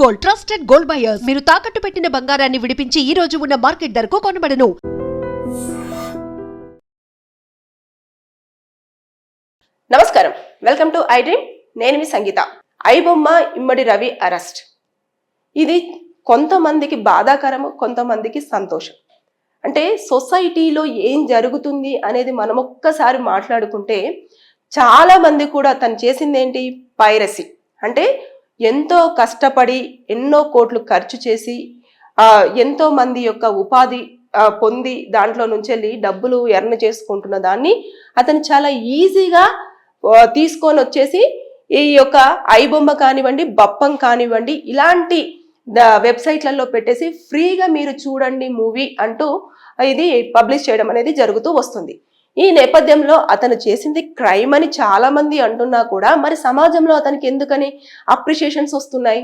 Gold, trusted gold buyers. మీరు తాకట్టు పెట్టిన బంగారాన్ని విడిపించి ఈ రోజు ఉన్న మార్కెట్ ధరకు కొనబడను. నమస్కారం, వెల్కమ్ టు ఐ డ్రీమ్. నేను మీ సంగీత. ఐబొమ్మ ఇమ్మడి రవి అరెస్ట్. ఇది కొంతమందికి బాధాకరము, కొంతమందికి సంతోషం. అంటే సొసైటీలో ఏం జరుగుతుంది అనేది మనం ఒక్కసారి మాట్లాడుకుంటే చాలా మంది కూడా తను చేసింది ఏంటి, పైరసీ. అంటే ఎంతో కష్టపడి ఎన్నో కోట్లు ఖర్చు చేసి ఎంతో మంది యొక్క ఉపాధి పొంది దాంట్లో నుంచి వెళ్ళి డబ్బులు ఎర్న్ చేసుకుంటున్న దాన్ని అతను చాలా ఈజీగా తీసుకొని వచ్చేసి ఈ యొక్క ఐబొమ్మ కానివ్వండి, బప్పం కానివ్వండి, ఇలాంటి వెబ్సైట్లలో పెట్టేసి ఫ్రీగా మీరు చూడండి మూవీ అంటూ ఇది పబ్లిష్ చేయడం అనేది జరుగుతూ వస్తుంది. ఈ నేపథ్యంలో అతను చేసింది క్రైమ్ అని చాలా మంది అంటున్నా కూడా మరి సమాజంలో అతనికి ఎందుకని అప్రిషియేషన్స్ వస్తున్నాయి?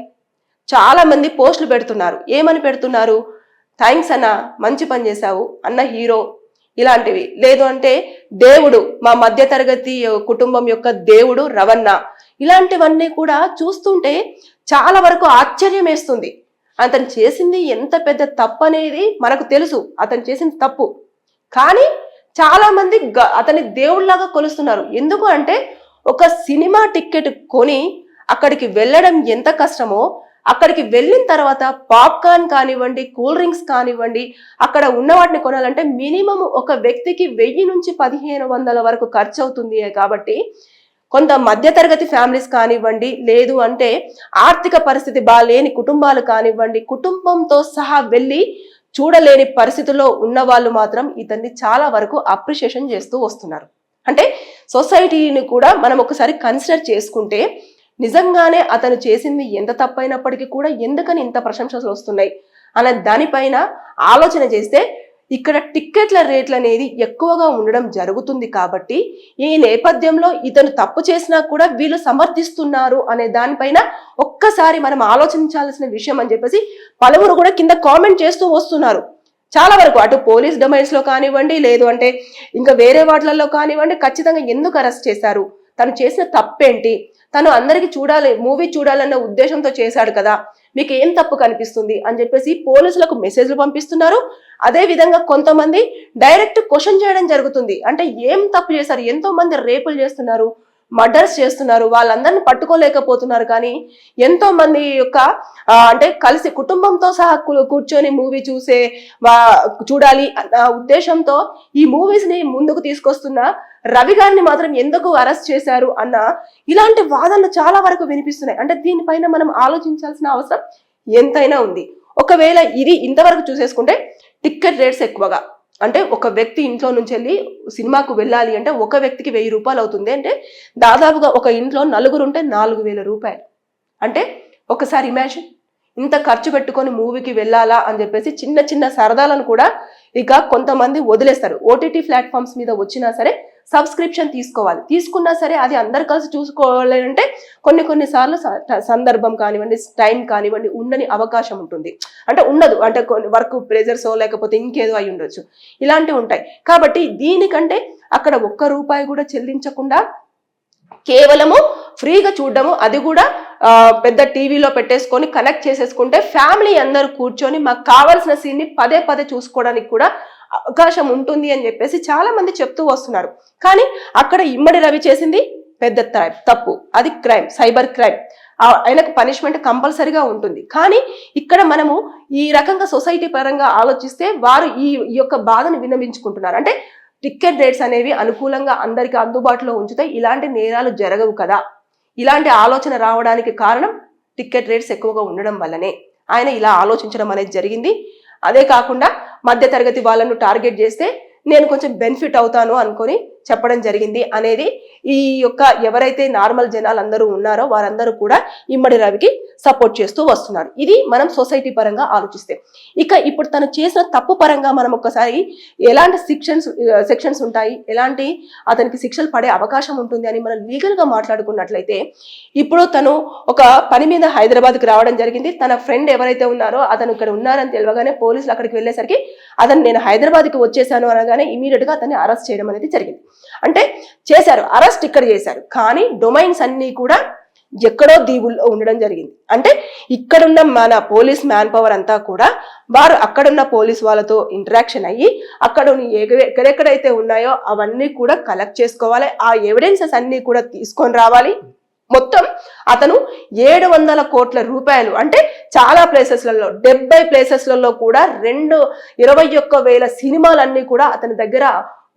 చాలా మంది పోస్టులు పెడుతున్నారు. ఏమని పెడుతున్నారు? థ్యాంక్స్ అన్న, మంచి పని చేశావు అన్న, హీరో, ఇలాంటివి. లేదు అంటే దేవుడు, మా మధ్యతరగతి కుటుంబం యొక్క దేవుడు రవణ, ఇలాంటివన్నీ కూడా చూస్తుంటే చాలా వరకు ఆశ్చర్యం వేస్తుంది. అతను చేసింది ఎంత పెద్ద తప్పు అనేది మనకు తెలుసు, అతను చేసింది తప్పు. కానీ చాలా మంది అతని దేవుళ్లాగా కొలుస్తున్నారు. ఎందుకు అంటే ఒక సినిమా టికెట్ కొని అక్కడికి వెళ్ళడం ఎంత కష్టమో, అక్కడికి వెళ్ళిన తర్వాత పాప్కార్న్ కానివ్వండి, కూల్ డ్రింక్స్ కానివ్వండి, అక్కడ ఉన్న వాటిని కొనాలంటే మినిమం ఒక వ్యక్తికి 1000 నుంచి 1500 వరకు ఖర్చు అవుతుంది. కాబట్టి కొంత మధ్యతరగతి ఫ్యామిలీస్ కానివ్వండి, లేదు అంటే ఆర్థిక పరిస్థితి బాలేని కుటుంబాలు కానివ్వండి, కుటుంబంతో సహా వెళ్ళి చూడలేని పరిస్థితుల్లో ఉన్న వాళ్ళు మాత్రం ఇతన్ని చాలా వరకు అప్రిషియేషన్ చేస్తూ వస్తున్నారు. అంటే సొసైటీని కూడా మనం ఒకసారి కన్సిడర్ చేసుకుంటే నిజంగానే అతను చేసింది ఎంత తప్పైనప్పటికీ కూడా ఎందుకని ఇంత ప్రశంసలు వస్తున్నాయి అనే దానిపైన ఆలోచన చేస్తే ఇక్కడ టిక్కెట్ల రేట్లు అనేది ఎక్కువగా ఉండడం జరుగుతుంది. కాబట్టి ఈ నేపథ్యంలో ఇతను తప్పు చేసినా కూడా వీళ్ళు సమర్థిస్తున్నారు అనే దానిపైన ఒక్కసారి మనం ఆలోచించాల్సిన విషయం అని చెప్పేసి పలువురు కూడా కింద కామెంట్ చేస్తూ వస్తున్నారు. చాలా వరకు అటు పోలీస్ డొమైన్స్ లో కానివ్వండి, లేదు అంటే ఇంకా వేరే వాటిలలో కానివ్వండి, ఖచ్చితంగా ఎందుకు అరెస్ట్ చేశారు, తను చేసిన తప్పేంటి, తను అందరికి మూవీ చూడాలన్న ఉద్దేశంతో చేశాడు కదా, మీకు ఏం తప్పు కనిపిస్తుంది అని చెప్పేసి పోలీసులకు మెసేజ్లు పంపిస్తున్నారు. అదే విధంగా కొంతమంది డైరెక్ట్ క్వశ్చన్ చేయడం జరుగుతుంది. అంటే ఏం తప్పు చేశారు? ఎంతో మంది రేపులు చేస్తున్నారు, మర్డర్స్ చేస్తున్నారు, వాళ్ళందరినీ పట్టుకోలేకపోతున్నారు. కానీ ఎంతో మంది యొక్క అంటే కలిసి కుటుంబంతో సహా కూర్చొని మూవీ చూడాలి అన్న ఉద్దేశంతో ఈ మూవీస్ ని ముందుకు తీసుకొస్తున్న రవి గారిని మాత్రం ఎందుకు అరెస్ట్ చేశారు అన్న ఇలాంటి వాదనలు చాలా వరకు వినిపిస్తున్నాయి. అంటే దీనిపైన మనం ఆలోచించాల్సిన అవసరం ఎంతైనా ఉంది. ఒకవేళ ఇది ఇంతవరకు చూసేసుకుంటే టికెట్ రేట్స్ ఎక్కువగా, అంటే ఒక వ్యక్తి ఇంట్లో నుంచి వెళ్ళి సినిమాకు వెళ్ళాలి అంటే ఒక వ్యక్తికి 1000 రూపాయలు అవుతుంది. అంటే దాదాపుగా ఒక ఇంట్లో 4 ఉంటే 4000 రూపాయలు. అంటే ఒకసారి ఇమాజిన్, ఇంత ఖర్చు పెట్టుకొని మూవీకి వెళ్ళాలా అని చెప్పేసి చిన్న చిన్న సరదాలను కూడా ఇక కొంతమంది వదిలేస్తారు. ఓటీటీ ప్లాట్ఫామ్స్ మీద వచ్చినా సరే సబ్స్క్రిప్షన్ తీసుకోవాలి, తీసుకున్నా సరే అది అందరు కలిసి చూసుకోవాలి అంటే కొన్ని సార్లు సందర్భం కానివ్వండి, టైం కానివ్వండి ఉండని అవకాశం ఉంటుంది. అంటే ఉండదు, అంటే వర్క్ ప్రెజర్సో లేకపోతే ఇంకేదో అయి ఉండొచ్చు, ఇలాంటివి ఉంటాయి. కాబట్టి దీనికంటే అక్కడ 1 రూపాయి కూడా చెల్లించకుండా కేవలము ఫ్రీగా చూడడము, అది కూడా పెద్ద టీవీలో పెట్టేసుకొని కనెక్ట్ చేసేసుకుంటే ఫ్యామిలీ అందరూ కూర్చొని మాకు కావాల్సిన సీన్ని పదే పదే చూసుకోవడానికి కూడా అవకాశం ఉంటుంది అని చెప్పేసి చాలా మంది చెప్తూ వస్తున్నారు. కానీ అక్కడ ఇమ్మడి రవి చేసింది పెద్ద తప్పు, అది క్రైమ్, సైబర్ క్రైమ్. ఆయనకు పనిష్మెంట్ కంపల్సరీగా ఉంటుంది. కానీ ఇక్కడ మనము ఈ రకంగా సొసైటీ పరంగా ఆలోచిస్తే వారు ఈ యొక్క బాధను విన్నవించుకుంటున్నారు. అంటే టికెట్ రేట్స్ అనేవి అనుకూలంగా అందరికీ అందుబాటులో ఉంచితే ఇలాంటి నేరాలు జరగవు కదా. ఇలాంటి ఆలోచన రావడానికి కారణం టికెట్ రేట్స్ ఎక్కువగా ఉండడం వల్లనే ఆయన ఇలా ఆలోచించడం అనేది జరిగింది. అదే కాకుండా మధ్యతరగతి వాళ్ళను టార్గెట్ చేస్తే నేను కొంచెం బెనిఫిట్ అవుతాను అనుకొని చెప్పడం జరిగింది అనేది ఈ యొక్క ఎవరైతే నార్మల్ జనాలు అందరూ ఉన్నారో వారందరూ కూడా ఇమ్మడి రవికి సపోర్ట్ చేస్తూ వస్తున్నారు. ఇది మనం సొసైటీ పరంగా ఆలోచిస్తే. ఇక ఇప్పుడు తను చేసిన తప్పు పరంగా మనం ఒకసారి ఎలాంటి సెక్షన్స్ ఉంటాయి, ఎలాంటి అతనికి శిక్షలు పడే అవకాశం ఉంటుంది అని మనం లీగల్ గా మాట్లాడుకున్నట్లయితే, ఇప్పుడు తను ఒక పని మీద హైదరాబాద్కి రావడం జరిగింది. తన ఫ్రెండ్ ఎవరైతే ఉన్నారో అతను ఇక్కడ ఉన్నారని తెలియగానే పోలీసులు అక్కడికి వెళ్ళేసరికి అతను నేను హైదరాబాద్కి వచ్చేసాను అనగానే ఇమీడియట్ గా అతన్ని అరెస్ట్ చేయడం అనేది జరిగింది. అంటే చేశారు, అరెస్ట్ ఇక్కడ చేశారు. కానీ డొమైన్స్ అన్ని కూడా ఎక్కడో దీవుల్లో ఉండడం జరిగింది. అంటే ఇక్కడున్న మన పోలీస్ మ్యాన్ పవర్ అంతా కూడా వారు అక్కడున్న పోలీస్ వాళ్ళతో ఇంటరాక్షన్ అయ్యి అక్కడ ఎక్కడెక్కడైతే ఉన్నాయో అవన్నీ కూడా కలెక్ట్ చేసుకోవాలి. ఆ ఎవిడెన్సెస్ అన్ని కూడా తీసుకొని రావాలి. మొత్తం అతను 700 కోట్ల రూపాయలు, అంటే చాలా ప్లేసెస్లలో 70 ప్లేసెస్లలో కూడా 21,000 సినిమాలన్నీ కూడా అతని దగ్గర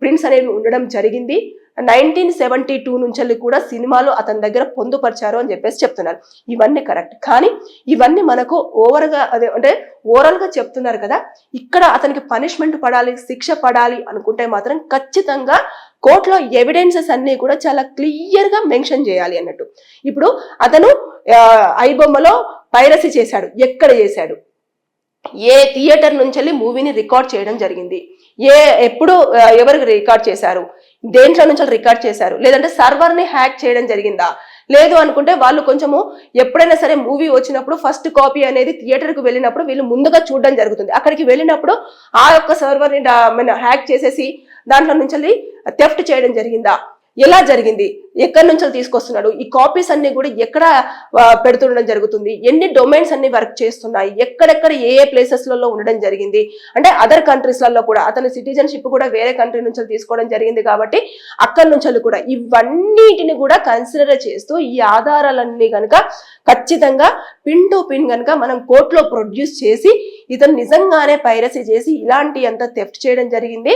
ప్రింట్స్ అనేవి ఉండడం జరిగింది. 1972 నుంచి కూడా సినిమాలు అతని దగ్గర పొందుపరిచారు అని చెప్పేసి చెప్తున్నారు. ఇవన్నీ కరెక్ట్, కానీ ఇవన్నీ మనకు ఓవరాల్ గా చెప్తున్నారు కదా. ఇక్కడ అతనికి పనిష్మెంట్ పడాలి, శిక్ష పడాలి అనుకుంటే మాత్రం ఖచ్చితంగా కోర్టులో ఎవిడెన్సెస్ అన్ని కూడా చాలా క్లియర్ గా మెన్షన్ చేయాలి అన్నట్టు. ఇప్పుడు అతను ఐబొమ్మలో పైరసీ చేశాడు, ఎక్కడ చేశాడు, ఏ థియేటర్ నుంచి మూవీని రికార్డ్ చేయడం జరిగింది, ఎప్పుడు ఎవరికి రికార్డ్ చేశారు, దేంట్లో నుంచి రికార్డ్ చేశారు, లేదంటే సర్వర్ ని హ్యాక్ చేయడం జరిగిందా, లేదు అనుకుంటే వాళ్ళు కొంచెము ఎప్పుడైనా సరే మూవీ వచ్చినప్పుడు ఫస్ట్ కాపీ అనేది థియేటర్కి వెళ్ళినప్పుడు వీళ్ళు ముందుగా చూడడం జరుగుతుంది. అక్కడికి వెళ్ళినప్పుడు ఆ యొక్క సర్వర్ని హ్యాక్ చేసేసి దాంట్లో నుంచి థెఫ్ట్ చేయడం జరిగిందా, ఎలా జరిగింది, ఎక్కడి నుంచి తీసుకొస్తున్నాడు, ఈ కాపీస్ అన్ని కూడా ఎక్కడ పెడుతుండడం జరుగుతుంది, ఎన్ని డొమైన్స్ అన్ని వర్క్ చేస్తున్నాయి, ఎక్కడెక్కడ ఏ ప్లేసెస్లలో ఉండడం జరిగింది, అంటే అదర్ కంట్రీస్లలో కూడా అతని సిటిజన్షిప్ కూడా వేరే కంట్రీ నుంచి తీసుకోవడం జరిగింది కాబట్టి అక్కడి నుంచి కూడా ఇవన్నిటిని కూడా కన్సిడర్ చేస్తూ ఈ ఆధారాలన్నీ కనుక ఖచ్చితంగా పిన్ టు పిన్ కనుక మనం కోర్టులో ప్రొడ్యూస్ చేసి ఇతను నిజంగానే పైరసీ చేసి ఇలాంటి అంత థెఫ్ట్ చేయడం జరిగింది,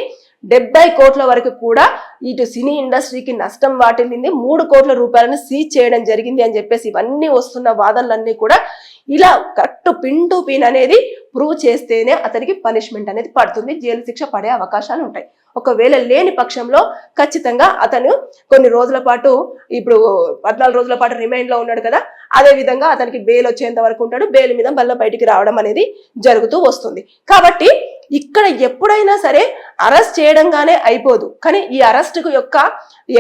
70 కోట్ల వరకు కూడా ఇటు సినీ ఇండస్ట్రీకి నష్టం వాటిల్లింది, 3 కోట్ల రూపాయలను సీజ్ చేయడం జరిగింది అని చెప్పేసి ఇవన్నీ వస్తున్న వాదనలన్నీ కూడా ఇలా కరెక్ట్ పిన్ టు పిన్ అనేది ప్రూవ్ చేస్తేనే అతనికి పనిష్మెంట్ అనేది పడుతుంది, జైలు శిక్ష పడే అవకాశాలు ఉంటాయి. ఒకవేళ లేని పక్షంలో ఖచ్చితంగా అతను కొన్ని రోజుల పాటు, ఇప్పుడు 14 రోజుల పాటు రిమైండ్ లో ఉన్నాడు కదా, అదే విధంగా అతనికి బెయిల్ వచ్చేంత వరకు ఉంటాడు, బెయిల్ మీద మళ్ళీ బయటికి రావడం అనేది జరుగుతూ వస్తుంది. కాబట్టి ఇక్కడ ఎప్పుడైనా సరే అరెస్ట్ చేయడంగానే అయిపోదు, కానీ ఈ అరెస్ట్ యొక్క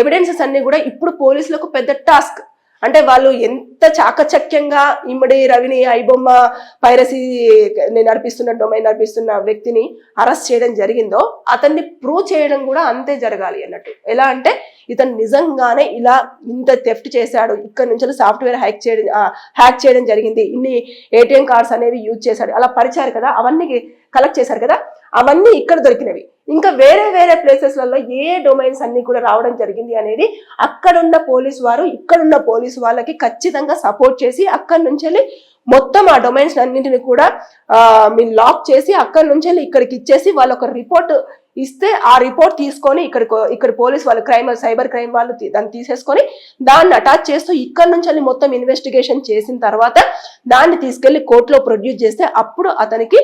ఎవిడెన్సెస్ అన్ని కూడా ఇప్పుడు పోలీసులకు పెద్ద టాస్క్. అంటే వాళ్ళు ఎంత చాకచక్యంగా ఇమ్మడి రవిని ఐబొమ్మ పైరసీ నడిపిస్తున్న డొమైన్ నడిపిస్తున్న వ్యక్తిని అరెస్ట్ చేయడం జరిగిందో అతన్ని ప్రూవ్ చేయడం కూడా అంతే జరగాలి అన్నట్టు. ఎలా అంటే ఇతను నిజంగానే ఇలా ఇంత థెఫ్ట్ చేశాడు, ఇక్కడ నుంచి సాఫ్ట్వేర్ హ్యాక్ చేయడం జరిగింది, ఇన్ని ఏటీఎం కార్డ్స్ అనేవి యూజ్ చేశాడు, అలా పరిచారు కదా, అవన్నీ కలెక్ట్ చేశారు కదా, అవన్నీ ఇక్కడ దొరికినవి. ఇంకా వేరే వేరే ప్లేసెస్లలో ఏ డొమైన్స్ అన్ని కూడా రావడం జరిగింది అనేది అక్కడున్న పోలీసు వారు ఇక్కడున్న పోలీసు వాళ్ళకి ఖచ్చితంగా సపోర్ట్ చేసి అక్కడి నుంచి మొత్తం ఆ డొమైన్స్ అన్నింటిని కూడా మీరు లాక్ చేసి అక్కడి నుంచి ఇక్కడికి ఇచ్చేసి వాళ్ళు ఒక రిపోర్ట్ ఇస్తే ఆ రిపోర్ట్ తీసుకొని ఇక్కడ పోలీస్ వాళ్ళు సైబర్ క్రైమ్ వాళ్ళు దాన్ని తీసేసుకొని దాన్ని అటాచ్ చేస్తూ ఇక్కడ నుంచి మొత్తం ఇన్వెస్టిగేషన్ చేసిన తర్వాత దాన్ని తీసుకెళ్లి కోర్టులో ప్రొడ్యూస్ చేస్తే అప్పుడు అతనికి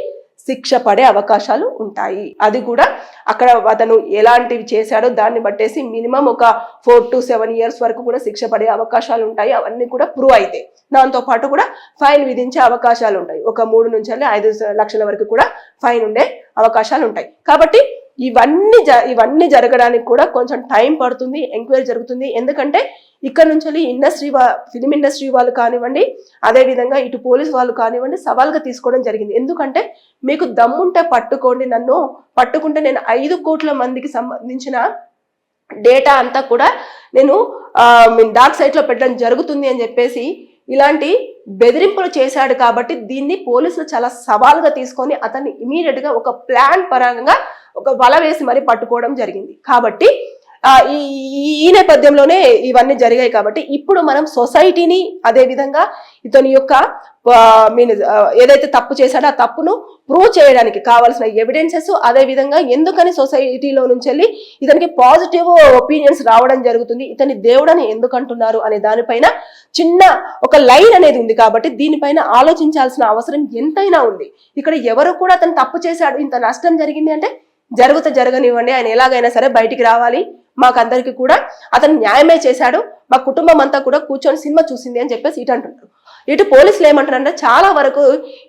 శిక్ష పడే అవకాశాలు ఉంటాయి. అది కూడా అక్కడ అతను ఎలాంటివి చేశాడో దాన్ని బట్టేసి మినిమం ఒక 4 to 7 years వరకు కూడా శిక్ష పడే అవకాశాలు ఉంటాయి. అవన్నీ కూడా ప్రూవ్ అయితే దాంతో పాటు కూడా ఫైన్ విధించే అవకాశాలు ఉంటాయి. ఒక 3 నుంచి 5 లక్షల వరకు కూడా ఫైన్ ఉండే అవకాశాలు ఉంటాయి. కాబట్టి ఇవన్నీ జరగడానికి కూడా కొంచెం టైం పడుతుంది, ఎంక్వైరీ జరుగుతుంది. ఎందుకంటే ఇక్కడ నుంచి ఫిలిం ఇండస్ట్రీ వాళ్ళు కానివ్వండి, అదే విధంగా ఇటు పోలీస్ వాళ్ళు కానివ్వండి సవాల్గా తీసుకోవడం జరిగింది. ఎందుకంటే మీకు దమ్ముంటే పట్టుకోండి, నన్ను పట్టుకుంటే నేను 5 కోట్ల మందికి సంబంధించిన డేటా అంతా కూడా నేను డార్క్ సైట్ లో పెట్టడం జరుగుతుంది అని చెప్పేసి ఇలాంటి బెదిరింపులు చేశాడు. కాబట్టి దీన్ని పోలీసులు చాలా సవాల్గా తీసుకొని అతన్ని ఇమీడియట్ గా ఒక ప్లాన్ పరంగా ఒక వల వేసి మరి పట్టుకోవడం జరిగింది. కాబట్టి ఈ నేపథ్యంలోనే ఇవన్నీ జరిగాయి. కాబట్టి ఇప్పుడు మనం సొసైటీని అదే విధంగా ఇతని యొక్క ఏదైతే తప్పు చేశాడో ఆ తప్పును ప్రూవ్ చేయడానికి కావాల్సిన ఎవిడెన్సెస్, అదే విధంగా ఎందుకని సొసైటీలో నుంచి ఇతనికి పాజిటివ్ ఒపీనియన్స్ రావడం జరుగుతుంది, ఇతని దేవుడని ఎందుకు అంటున్నారు అనే దానిపైన చిన్న ఒక లైన్ అనేది ఉంది. కాబట్టి దీనిపైన ఆలోచించాల్సిన అవసరం ఎంతైనా ఉంది. ఇక్కడ ఎవరు కూడా అతను తప్పు చేశాడు, ఇంత నష్టం జరిగింది అంటే జరగనివ్వండి, ఆయన ఎలాగైనా సరే బయటికి రావాలి, మాకందరికి కూడా అతను న్యాయమే చేశాడు, మా కుటుంబం అంతా కూడా కూర్చొని సినిమా చూసింది అని చెప్పేసి ఇటు అంటున్నారు. ఇటు పోలీసులు ఏమంటారంటే చాలా వరకు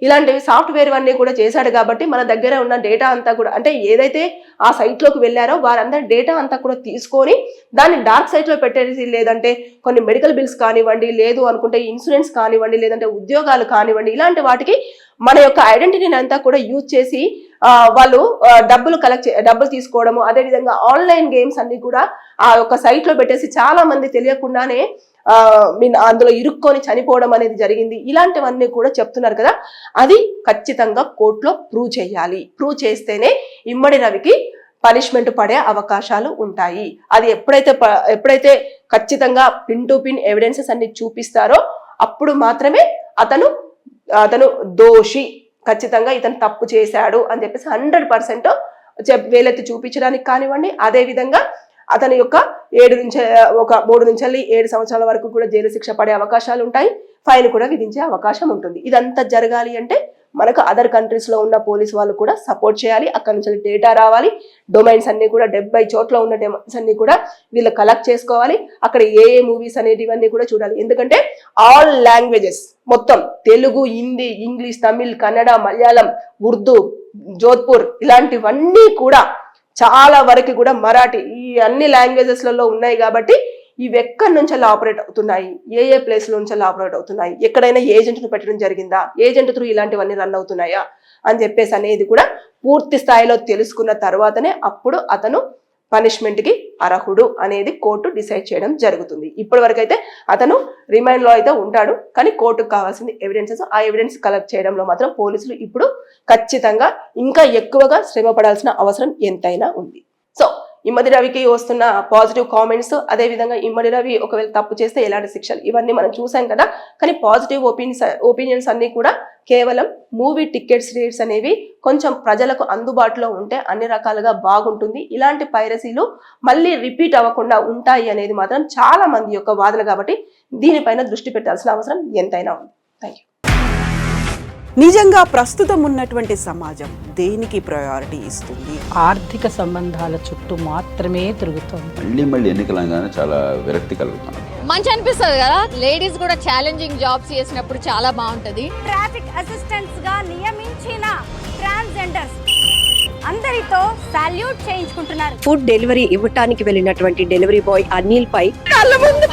ఇలాంటివి సాఫ్ట్వేర్ అన్నీ కూడా చేశాడు కాబట్టి మన దగ్గర ఉన్న డేటా అంతా కూడా, అంటే ఏదైతే ఆ సైట్లోకి వెళ్ళారో వారందరి డేటా అంతా కూడా తీసుకొని దాన్ని డార్క్ సైట్లో పెట్టేసి, లేదంటే కొన్ని మెడికల్ బిల్స్ కానివ్వండి, లేదు అనుకుంటే ఇన్సూరెన్స్ కానివ్వండి, లేదంటే ఉద్యోగాలు కానివ్వండి, ఇలాంటి వాటికి మన యొక్క ఐడెంటిటీని అంతా కూడా యూజ్ చేసి వాళ్ళు డబ్బులు తీసుకోవడము, అదేవిధంగా ఆన్లైన్ గేమ్స్ అన్ని కూడా ఆ యొక్క సైట్ లో పెట్టేసి చాలా మంది తెలియకుండానే అందులో ఇరుక్కొని చనిపోవడం అనేది జరిగింది, ఇలాంటివన్నీ కూడా చెప్తున్నారు కదా. అది ఖచ్చితంగా కోర్టులో ప్రూవ్ చేయాలి. ప్రూవ్ చేస్తేనే ఇమ్మడి రవికి పనిష్మెంట్ పడే అవకాశాలు ఉంటాయి. అది ఎప్పుడైతే ఖచ్చితంగా పిన్ టు పిన్ ఎవిడెన్సెస్ అన్ని చూపిస్తారో అప్పుడు మాత్రమే అతను దోషి, ఖచ్చితంగా ఇతను తప్పు చేశాడు అని చెప్పేసి 100% వేలెత్తి చూపించడానికి కానివ్వండి. అదే విధంగా అతని యొక్క 3 నుంచి 7 సంవత్సరాల వరకు కూడా జైలు శిక్ష పడే అవకాశాలు ఉంటాయి. ఫైన్ కూడా విధించే అవకాశం ఉంటుంది. ఇదంతా జరగాలి అంటే మనకు అదర్ కంట్రీస్ లో ఉన్న పోలీస్ వాళ్ళు కూడా సపోర్ట్ చేయాలి. అక్కడ నుంచి డేటా రావాలి. డొమైన్స్ అన్ని కూడా 70 చోట్ల ఉన్న డొమైన్స్ అన్ని కూడా వీళ్ళు కలెక్ట్ చేసుకోవాలి. అక్కడ ఏ మూవీస్ అనేటివన్నీ కూడా చూడాలి. ఎందుకంటే ఆల్ లాంగ్వేజెస్ మొత్తం తెలుగు, హిందీ, ఇంగ్లీష్, తమిళ్, కన్నడ, మలయాళం, ఉర్దూ, జోధ్పూర్ ఇలాంటివన్నీ కూడా చాలా వరకు కూడా మరాఠీ, ఈ అన్ని లాంగ్వేజెస్లలో ఉన్నాయి. కాబట్టి ఇవి ఎక్కడి నుంచి ఆపరేట్ అవుతున్నాయి, ఏ ప్లేస్ నుంచి ఆపరేట్ అవుతున్నాయి, ఎక్కడైనా ఏజెంట్ను పెట్టడం జరిగిందా, ఏజెంట్ త్రూ ఇలాంటివన్నీ రన్ అవుతున్నాయా అని చెప్పేసి అనేది కూడా పూర్తి స్థాయిలో తెలుసుకున్న తర్వాతనే అప్పుడు అతను పనిష్మెంట్ కి అర్హుడు అనేది కోర్టు డిసైడ్ చేయడం జరుగుతుంది. ఇప్పటి వరకు అయితే అతను రిమైండ్ లో అయితే ఉంటాడు. కానీ కోర్టుకు కావాల్సింది ఎవిడెన్సెస్. ఆ ఎవిడెన్స్ కలెక్ట్ చేయడంలో మాత్రం పోలీసులు ఇప్పుడు ఖచ్చితంగా ఇంకా ఎక్కువగా శ్రమ పడాల్సిన అవసరం ఎంతైనా ఉంది. సో ఇమ్మడి రవికి వస్తున్న పాజిటివ్ కామెంట్స్, అదే విధంగా ఇమ్మడి రవి ఒకవేళ తప్పు చేస్తే ఎలాంటి శిక్షలు, ఇవన్నీ మనం చూసాం కదా. కానీ పాజిటివ్ ఒపీనియన్స్ అన్ని కూడా కేవలం మూవీ టికెట్స్ రేట్స్ అనేవి కొంచెం ప్రజలకు అందుబాటులో ఉంటే అన్ని రకాలుగా బాగుంటుంది. ఇలాంటి పైరసీలు మళ్ళీ రిపీట్ అవ్వకుండా ఉంటాయి అనేది మాత్రం చాలా మంది యొక్క వాదన. కాబట్టి దీనిపైన దృష్టి పెట్టాల్సిన అవసరం ఎంతైనా ఉంది. Thank you. నిజంగా ప్రస్తుతం ఉన్నటువంటి సమాజం దేనికి ప్రయారిటీ ఇస్తుంది? ఆర్థిక సంబంధాల చుట్టూ మాత్రమే తిరుగుతుంది. మళ్ళీ ఎన్నికలంగానే చాలా విరక్తి కలుగుతాను. మంచి అనిపిస్తుంది కదా, లేడీస్ కూడా ఛాలెంజింగ్ జాబ్స్ చేసినప్పుడు చాలా బాగుంటది. ట్రాఫిక్ అసిస్టెంట్స్ గా నియమించిన ట్రాన్స్జెండర్స్ అందరితో సాల్యూట్ చేయించుకుంటున్నారు. ఫుడ్ డెలివరీ ఇవ్వటానికి వెళ్ళినటువంటి డెలివరీ బాయ్ అనిల్ పై కళ్ళ ముందు